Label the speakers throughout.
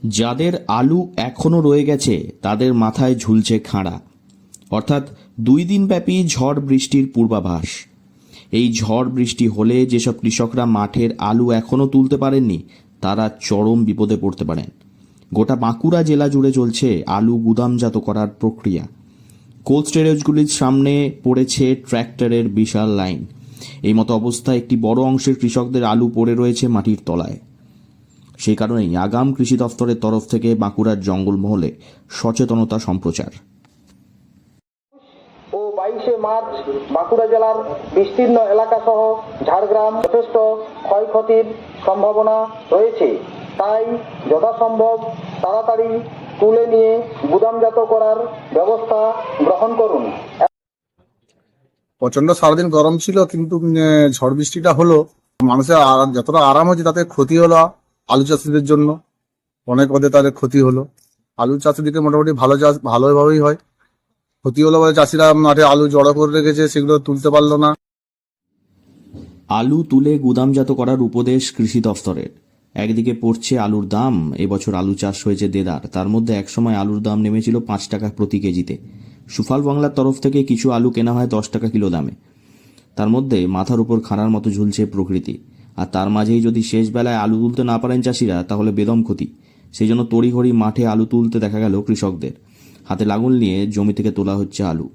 Speaker 1: যাদের আলু এখনো রয়ে গেছে তাদের মাথায় ঝুলছে খাঁড়া, অর্থাৎ 2 দিনব্যাপী ঝড় বৃষ্টির পূর্বাভাস। এই ঝড় বৃষ্টি হলে যেসব কৃষকরা মাঠের আলু এখনো তুলতে পারেননি তারা চরম বিপদে পড়তে পারেন। গোটা বাঁকুড়া জেলা জুড়ে চলছে আলু গুদামজাত করার প্রক্রিয়া। কোল্ড স্টোরেজগুলির সামনে পড়েছে ট্র্যাক্টরের বিশাল লাইন। এই মতো অবস্থায় একটি বড় অংশের কৃষকদের আলু পড়ে রয়েছে মাটির তলায়। সেই কারণেই আগাম কৃষি দফতরের তরফ থেকে বাঁকুড়ার জঙ্গলমহলে সচেতনতা সম্প্রচার।
Speaker 2: ও 22শে মার্চ বাঁকুড়া জেলার বিস্তীর্ণ এলাকা সহ ঝাড়গ্রাম যথেষ্ট ক্ষয়ক্ষতির সম্ভাবনা রয়েছে, তাই যথাসম্ভব তাড়াতাড়ি তুলে নিয়ে গুদামজাত করার ব্যবস্থা গ্রহণ করুন।
Speaker 3: প্রচন্ড সারাদিন গরম ছিল, কিন্তু ঝড় বৃষ্টিটা হলো মানুষের যতটা আরাম হচ্ছে তাতে ক্ষতি হলো আলু চাষিদের জন্য। অনেক পদে তাদের ক্ষতি হলো। আলু চাষের দিকে মোটামুটি ভালো চাষ ভালোভাবেই হয়। ক্ষতি হলো বলে চাষিরা মাঠে আলু জড়ো করে রেখেছে, সেগুলো তুলতে পারলো না।
Speaker 1: আলু তুলে গুদামজাত করার উপদেশ কৃষি দফতরের। একদিকে পড়ছে আলুর দাম, এবছর আলু চাষ হয়েছে দেদার, তার মধ্যে একসময় আলুর দাম নেমেছিল 5 টাকা প্রতি কেজিতে। সুফল বাংলার তরফ থেকে কিছু আলু কেনা হয় 10 টাকা কিলো দামে। তার মধ্যে মাথার উপর খাঁড়ার মতো ঝুলছে প্রকৃতি, আর তার মাঝেই যদি শেষ বেলায় আলু তুলতে না পারেন চাষিরা তাহলে বেদম ক্ষতি। সেই জন্য তড়িঘড়ি মাঠে আলু তুলতে দেখা গেল কৃষকদের। হাতে লাঙল নিয়ে জমি থেকে তোলা হচ্ছে আলু।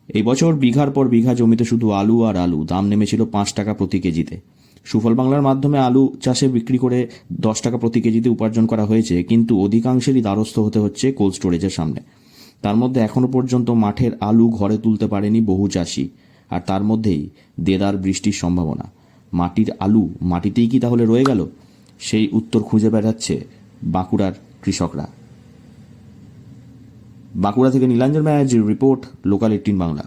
Speaker 1: এই বছর বিঘার পর বিঘা জমিতে শুধু আলু আর আলু, দাম নেমেছিল 5 টাকা প্রতি কেজিতে। সুফল বাংলার মাধ্যমে আলু চাষে বিক্রি করে 10 টাকা প্রতি কেজিতে উপার্জন করা হয়েছে, কিন্তু অধিকাংশেরই দ্বারস্থ হতে হচ্ছে কোল্ড স্টোরেজের সামনে। তার মধ্যে এখনো পর্যন্ত মাঠের আলু ঘরে তুলতে পারেনি বহু চাষি, আর তার মধ্যেই দেদার বৃষ্টির সম্ভাবনা। মাটির আলু মাটিতেই কি তাহলে রয়ে গেল? সেই উত্তর খুঁজে বেড়াচ্ছে বাঁকুড়ার কৃষকরা। বাঁকুড়া থেকে নীলাঞ্জন ব্যানার্জির রিপোর্ট, লোকাল 18 বাংলা।